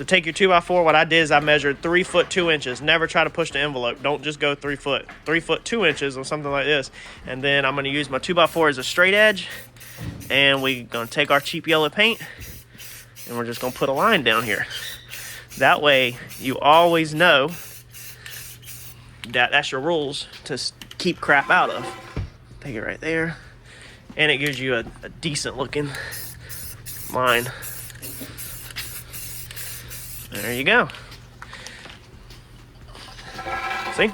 take your 2x4. What I did is I measured 3 foot 2 inches. Never try to push the envelope. Don't just go 3 foot. 3 foot 2 inches or something like this. And then I'm gonna use my 2x4 as a straight edge. And we're gonna take our cheap yellow paint and we're just gonna put a line down here. That way you always know that that's your rules to keep crap out of. Take it right there. And it gives you a decent looking line. There you go. See?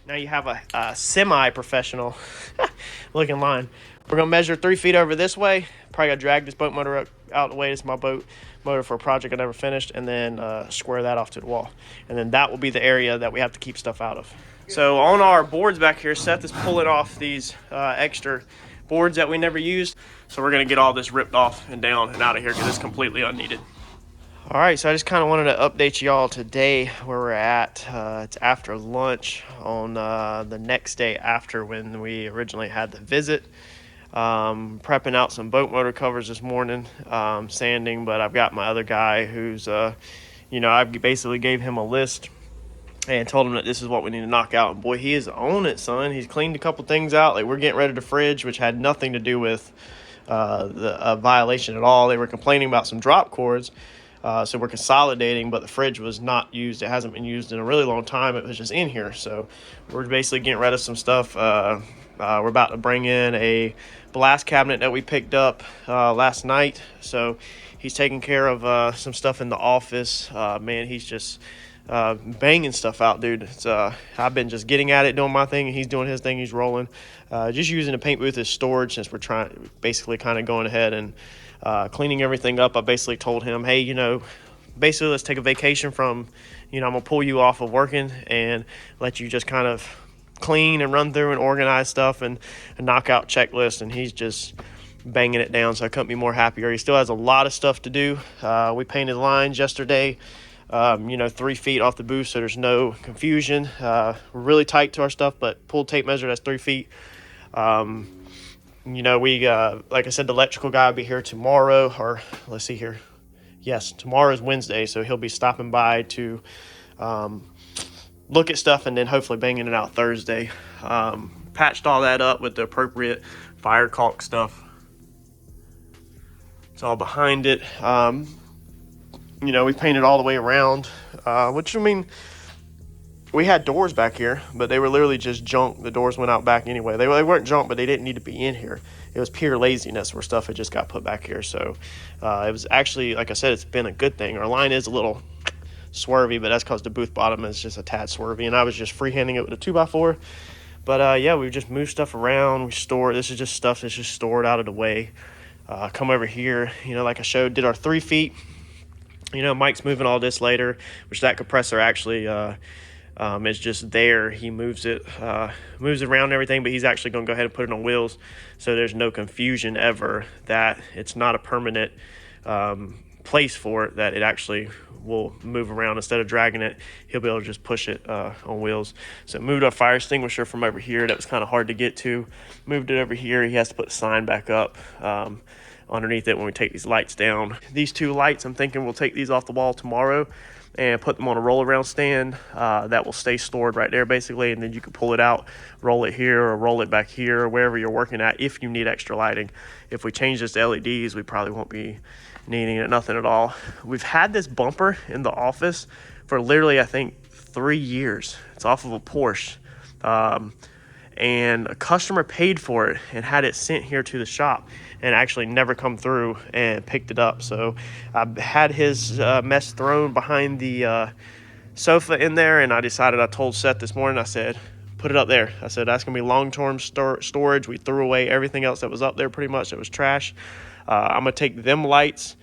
Now you have a semi-professional looking line. We're gonna measure 3 feet over this way. Probably gotta drag this boat motor out of the way. This is my boat motor for a project I never finished, and then square that off to the wall. And then that will be the area that we have to keep stuff out of. So on our boards back here, Seth is pulling off these extra boards that we never used. So we're gonna get all this ripped off and down and out of here because it's completely unneeded. All right, so I just kind of wanted to update y'all today where we're at. It's after lunch on the next day after when we originally had the visit. Prepping out some boat motor covers this morning, sanding, but I've got my other guy who's, I basically gave him a list and told him that this is what we need to knock out. And boy, he is on it, son. He's cleaned a couple things out. Like, we're getting rid of the fridge, which had nothing to do with the violation at all. They were complaining about some drop cords. So we're consolidating, but the fridge was not used. It hasn't been used in a really long time. It was just in here. So we're basically getting rid of some stuff. We're about to bring in a blast cabinet that we picked up last night. So he's taking care of some stuff in the office. Man, he's just banging stuff out, dude. It's, I've been just getting at it, doing my thing, and he's doing his thing. He's rolling. Just using the paint booth as storage since we're trying, basically kind of going ahead and cleaning everything up. I basically told him, hey, basically let's take a vacation from, I'm going to pull you off of working and let you just kind of clean and run through and organize stuff and knock out checklists. And he's just banging it down. So I couldn't be more happier. He still has a lot of stuff to do. We painted lines yesterday, 3 feet off the booth, so there's no confusion. We're really tight to our stuff, but pull tape measure, that's 3 feet. We, like I said, the electrical guy will be here tomorrow, or let's see here. Yes, tomorrow is Wednesday, so he'll be stopping by to look at stuff and then hopefully banging it out Thursday. Patched all that up with the appropriate fire caulk stuff. It's all behind it. We painted all the way around, which, we had doors back here, but they were literally just junk. The doors went out back anyway. They weren't junk, but they didn't need to be in here. It was pure laziness where stuff had just got put back here. So it was actually, like I said, it's been a good thing. Our line is a little swervy, but that's because the booth bottom is just a tad swervy, and I was just freehanding it with a 2x4. But we just moved stuff around. We store. This is just stuff that's just stored out of the way. Come over here, like I showed, did our 3 feet. Mike's moving all this later, which that compressor actually is just there. He moves it around and everything, but he's actually going to go ahead and put it on wheels, so there's no confusion ever that it's not a permanent place for it, that it actually will move around. Instead of dragging it, he'll be able to just push it on wheels. So moved our fire extinguisher from over here that was kind of hard to get to, moved it over here. He has to put the sign back up underneath it when we take these lights down. These 2 lights, I'm thinking we'll take these off the wall tomorrow and put them on a roll around stand that will stay stored right there basically, and then you can pull it out, roll it here or roll it back here or wherever you're working at if you need extra lighting. If we change this to LEDs, we probably won't be needing it, nothing at all. We've had this bumper in the office for literally, I think, 3 years. It's off of a Porsche. And a customer paid for it and had it sent here to the shop and actually never come through and picked it up. So I had his mess thrown behind the sofa in there, and I told Seth this morning, I said, put it up there. I said, that's going to be long-term storage. We threw away everything else that was up there pretty much. It was trash. I'm going to take them light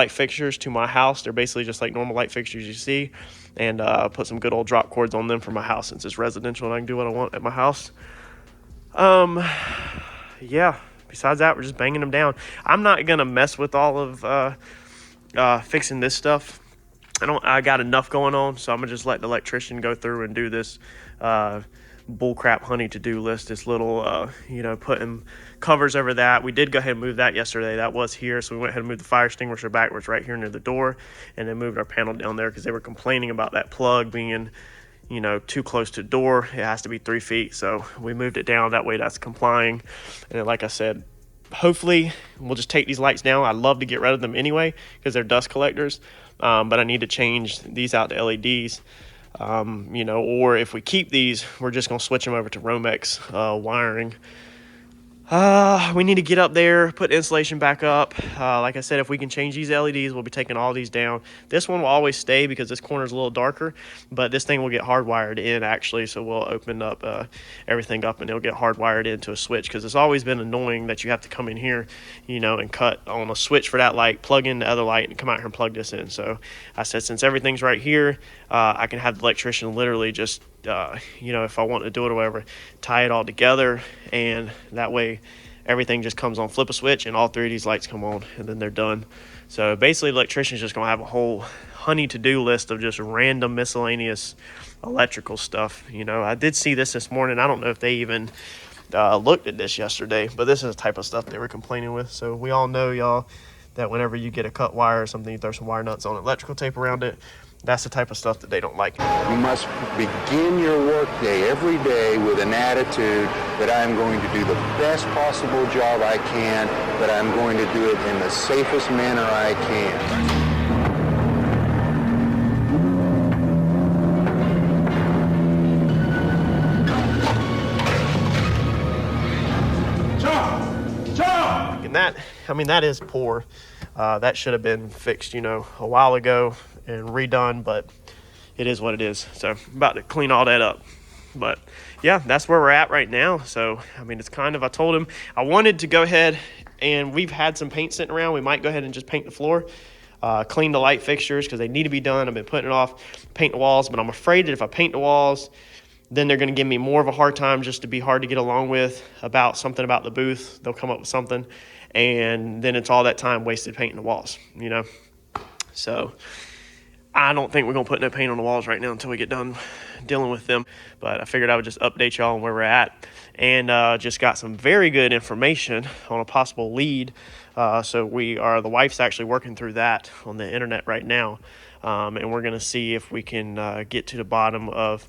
fixtures to my house. They're basically just like normal light fixtures you see, and put some good old drop cords on them for my house since it's residential and I can do what I want at my house. Besides that, we're just banging them down. I'm not gonna mess with all of fixing this stuff I got enough going on, so I'm gonna just let the electrician go through and do this bullcrap honey to-do list. This little, putting covers over that. We did go ahead and move that yesterday. That was here, so we went ahead and moved the fire extinguisher backwards right here near the door, and then moved our panel down there because they were complaining about that plug being, too close to the door. It has to be 3 feet, so we moved it down. That way that's complying. And then, like I said, hopefully we'll just take these lights down. I'd love to get rid of them anyway because they're dust collectors, but I need to change these out to LEDs. Or if we keep these, we're just going to switch them over to Romex wiring. We need to get up there, put insulation back up. Like I said, if we can change these LEDs, we'll be taking all these down. This one will always stay because this corner is a little darker, but this thing will get hardwired in actually. So we'll open up everything up and it'll get hardwired into a switch, because it's always been annoying that you have to come in here, and cut on a switch for that light, plug in the other light, and come out here and plug this in. So I said, since everything's right here, I can have the electrician literally just if I want to do it or whatever, tie it all together, and that way everything just comes on, flip a switch, and all 3 of these lights come on, and then they're done. So basically the electrician's just going to have a whole honey to-do list of just random miscellaneous electrical stuff. I did see this morning. I don't know if they even looked at this yesterday, but this is the type of stuff they were complaining with. So we all know, y'all, that whenever you get a cut wire or something, you throw some wire nuts on it, electrical tape around it. That's the type of stuff that they don't like. You must begin your workday every day with an attitude that I'm going to do the best possible job I can, but I'm going to do it in the safest manner I can. That is poor. That should have been fixed, a while ago and redone, but it is what it is. So I'm about to clean all that up. But yeah, that's where we're at right now. So, it's I told him I wanted to go ahead, and we've had some paint sitting around. We might go ahead and just paint the floor, clean the light fixtures because they need to be done. I've been putting it off, paint the walls, but I'm afraid that if I paint the walls, then they're going to give me more of a hard time, just to be hard to get along with about something about the booth. They'll come up with something, and then it's all that time wasted painting the walls, So I don't think we're going to put no paint on the walls right now until we get done dealing with them. But I figured I would just update y'all on where we're at, and just got some very good information on a possible lead. So the wife's actually working through that on the internet right now, and we're going to see if we can get to the bottom of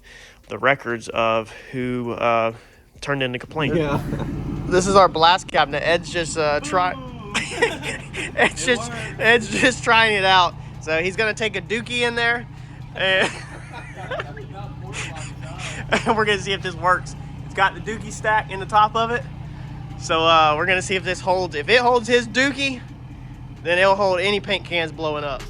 the records of who turned in the complaint. Yeah. This is our blast cabinet. Ed's just Ed's just trying it out. So he's gonna take a dookie in there, and we're gonna see if this works. It's got the dookie stack in the top of it. So we're gonna see if this holds. If it holds his dookie, then it'll hold any paint cans blowing up.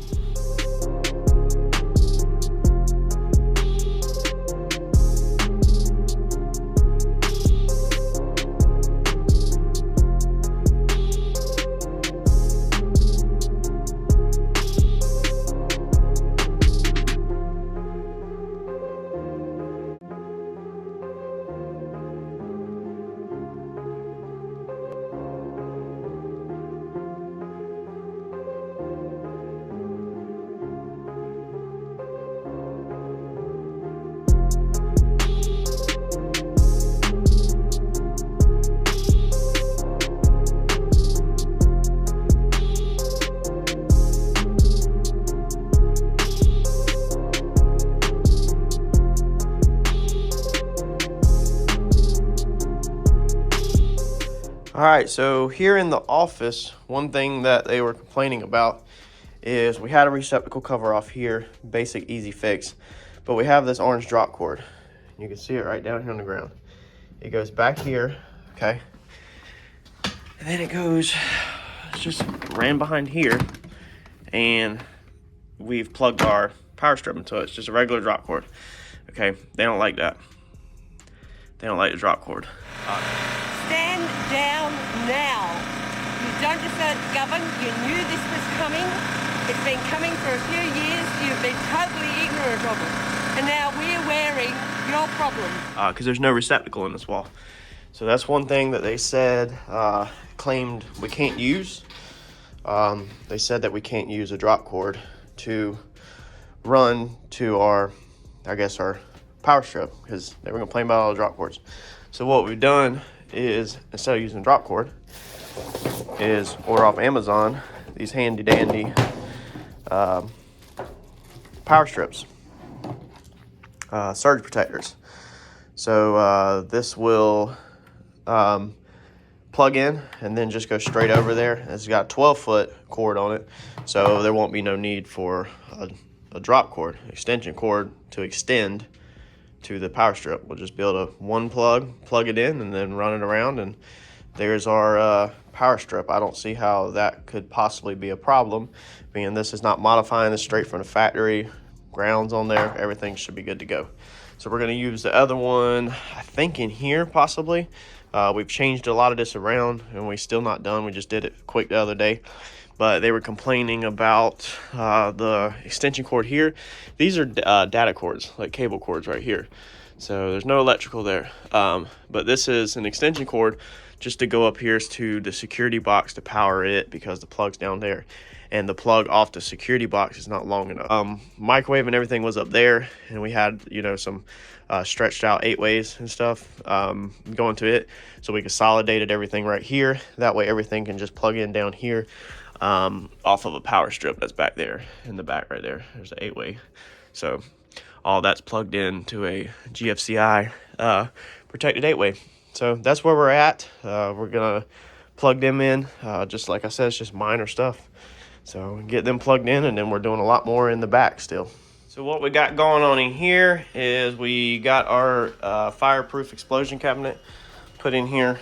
All right, so here in the office, one thing that they were complaining about is we had a receptacle cover off here, basic easy fix, but we have this orange drop cord. You can see it right down here on the ground. It goes back here, okay? And then it goes, it's just ran behind here, and we've plugged our power strip into it. It's just a regular drop cord, okay? They don't like that. They don't like the drop cord. Stand down now. You don't defer to govern. You knew this was coming. It's been coming for a few years. You've been totally ignorant of it. And now we're wearing your problem. Because there's no receptacle in this wall. So that's one thing that they said, claimed we can't use. They said that we can't use a drop cord to run to our, I guess, our power strip, because they were going to complain about all the drop cords. So what we've done is, instead of using drop cord, is order off Amazon these handy dandy power strips, surge protectors. So this will plug in and then just go straight over there. It's got a 12-foot cord on it, so there won't be no need for a drop cord, extension cord to extend to the power strip. We'll just build a one plug it in, and then run it around, and there's our power strip. I don't see how that could possibly be a problem, being this is not modifying this, straight from the factory, grounds on there, everything should be good to go. So we're going to use the other one, I think, in here possibly. We've changed a lot of this around, and we're still not done. We just did it quick the other day, but they were complaining about the extension cord here. These are data cords, like cable cords right here. So there's no electrical there, but this is an extension cord just to go up here to the security box to power it, because the plug's down there, and the plug off the security box is not long enough. Microwave and everything was up there, and we had, you know, some stretched out 8-ways and stuff going to it, so we consolidated everything right here. That way everything can just plug in down here off of a power strip that's back there in the back right there. There's the 8-way. So all that's plugged in to a GFCI protected 8-way. So that's where we're at. We're gonna plug them in. Just like I said, it's just minor stuff. So get them plugged in, and then we're doing a lot more in the back still. So what we got going on in here is we got our fireproof explosion cabinet put in here.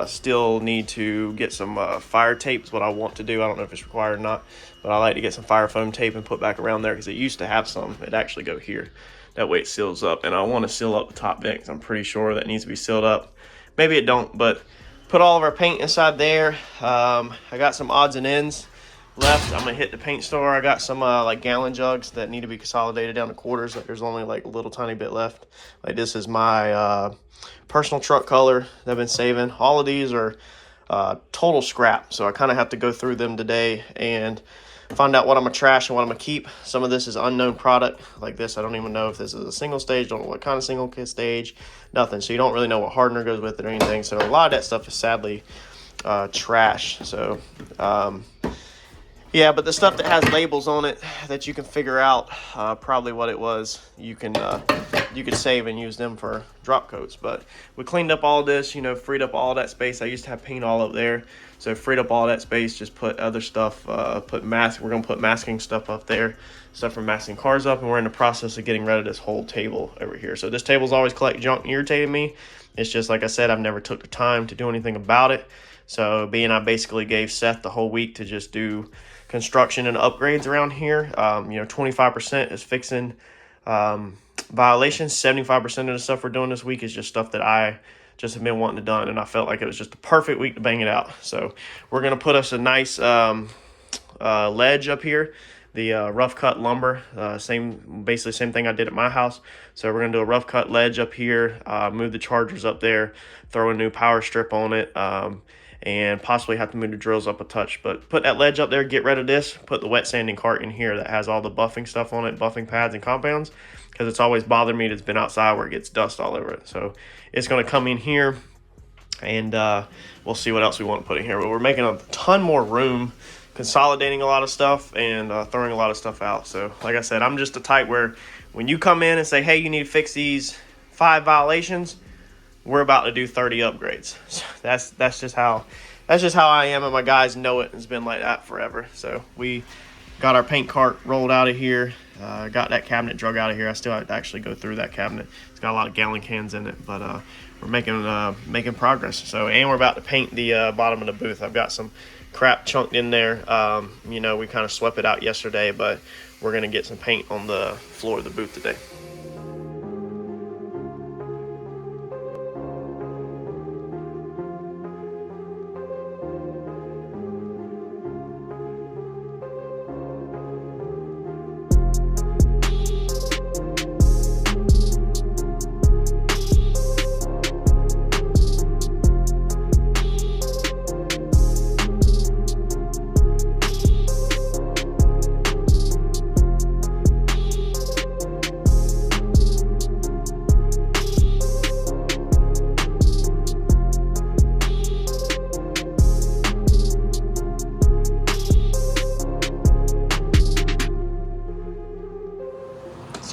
Still need to get some fire tape is what I want to do. I don't know if it's required or not, but I like to get some fire foam tape and put back around there, because it used to have some. It actually go here. That way it seals up, and I want to seal up the top vent, because I'm pretty sure that needs to be sealed up. Maybe it don't, but put all of our paint inside there. I got some odds and ends left. I'm gonna hit the paint store. I got some like gallon jugs that need to be consolidated down to quarters. Like, there's only like a little tiny bit left. Like, this is my personal truck color that I've been saving. All of these are total scrap, so I kind of have to go through them today and find out what I'm gonna trash and what I'm gonna keep. Some of this is unknown product, like this. I don't even know if this is a single stage, don't know what kind of single stage, nothing. So you don't really know what hardener goes with it or anything. So a lot of that stuff is sadly trash. So yeah, but the stuff that has labels on it that you can figure out probably what it was, you can save and use them for drop coats. But we cleaned up all this, you know, freed up all that space. I used to have paint all up there, so freed up all that space. Just put other stuff, we're gonna put masking stuff up there, stuff for masking cars up, and we're in the process of getting rid of this whole table over here. So this table's always collect junk and irritated me. It's just, like I said, I've never took the time to do anything about it. So I basically gave Seth the whole week to just do construction and upgrades around here. You know, 25% is fixing violations. 75% of the stuff we're doing this week is just stuff that I just have been wanting to done, and I felt like it was just a perfect week to bang it out. So we're gonna put us a nice ledge up here, the rough cut lumber, basically same thing I did at my house. So we're gonna do a rough cut ledge up here, move the chargers up there, throw a new power strip on it, and possibly have to move the drills up a touch. But put that ledge up there, get rid of this, put the wet sanding cart in here that has all the buffing stuff on it, buffing pads and compounds, because it's always bothered me that it's been outside where it gets dust all over it. So it's going to come in here, and we'll see what else we want to put in here. But we're making a ton more room, consolidating a lot of stuff, and throwing a lot of stuff out. So like I said, I'm just the type where when you come in and say, hey, you need to fix these 5 violations, we're about to do 30 upgrades. So that's just how I am, and my guys know it. It's been like that forever. So we got our paint cart rolled out of here, got that cabinet drug out of here. I still have to actually go through that cabinet. It's got a lot of gallon cans in it, but we're making progress. So, and we're about to paint the bottom of the booth. I've got some crap chunked in there. You know, we kind of swept it out yesterday, but we're gonna get some paint on the floor of the booth today.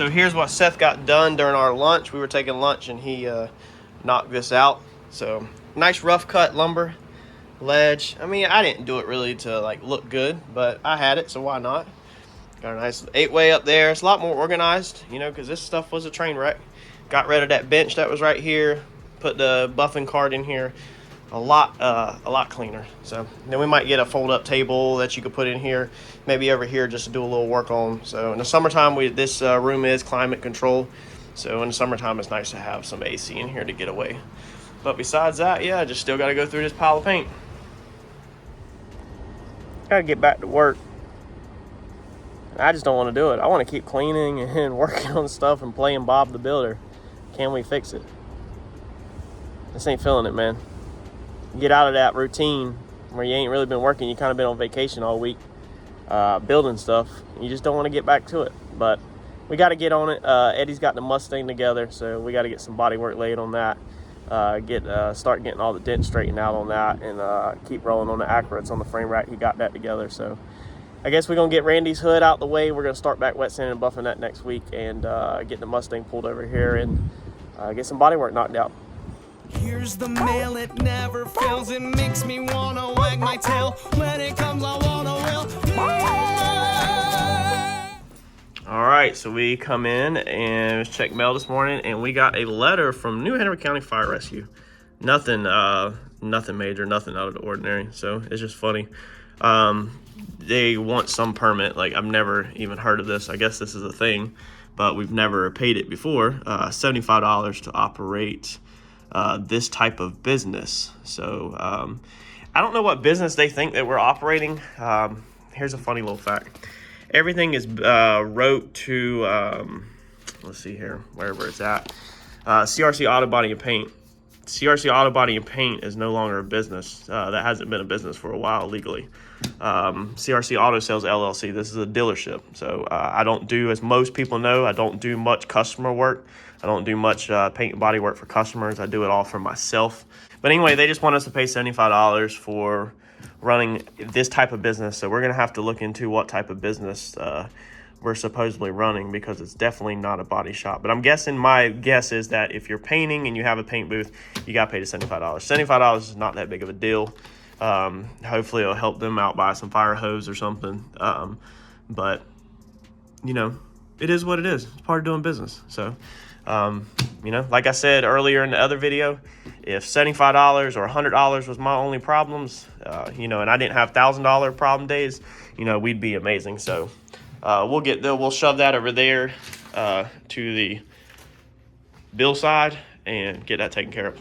So here's what Seth got done during our lunch. We were taking lunch and he knocked this out. So nice rough cut lumber ledge. I mean, I didn't do it really to like look good, but I had it, so why not? Got a nice 8-way up there. It's a lot more organized, you know, because this stuff was a train wreck. Got rid of that bench that was right here. Put the buffing cart in here. A lot cleaner. So then we might get a fold-up table that you could put in here, maybe over here, just to do a little work on. So in the summertime, this room is climate control. So in the summertime, it's nice to have some AC in here to get away. But besides that, yeah, just still got to go through this pile of paint. Gotta get back to work. I just don't want to do it. I want to keep cleaning and working on stuff and playing Bob the Builder. Can we fix it? This ain't feeling it, man. Get out of that routine where you ain't really been working. You kind of been on vacation all week building stuff. You just don't want to get back to it. But we got to get on it. Eddie's got the Mustang together, so we got to get some body work laid on that. Start getting all the dents straightened out on that, and keep rolling on the Acura's on the frame rack. He got that together, so I guess we're gonna get Randy's hood out the way. We're gonna start back wet sanding and buffing that next week, and get the Mustang pulled over here and get some body work knocked out. Here's the mail, it never fails. It makes me wanna wag my tail. When it comes, I wanna All right, so we come in and check mail this morning, and we got a letter from New Henry County Fire Rescue. Nothing major, nothing out of the ordinary. So it's just funny. They want some permit. Like, I've never even heard of this. I guess this is a thing, but we've never paid it before. $75 to operate this type of business. So I don't know what business they think that we're operating. Here's a funny little fact. Everything is wrote to, let's see here, wherever it's at, CRC Autobody Paint. CRC Autobody Paint is no longer a business. That hasn't been a business for a while legally. CRC Auto Sales LLC, this is a dealership. So I don't do, as most people know, I don't do much customer work. I don't do much paint and body work for customers. I do it all for myself. But anyway, they just want us to pay $75 for running this type of business. So we're going to have to look into what type of business we're supposedly running, because it's definitely not a body shop. But I'm guessing, my guess is that if you're painting and you have a paint booth, you got to pay the $75. $75 is not that big of a deal. Hopefully it'll help them out, buy some fire hose or something. But you know, it is what it is. It's part of doing business. So you know, like I said earlier in the other video, if $75 or $100 was my only problems, you know, and I didn't have $1,000 problem days, you know, we'd be amazing. So we'll shove that over there to the bill side and get that taken care of.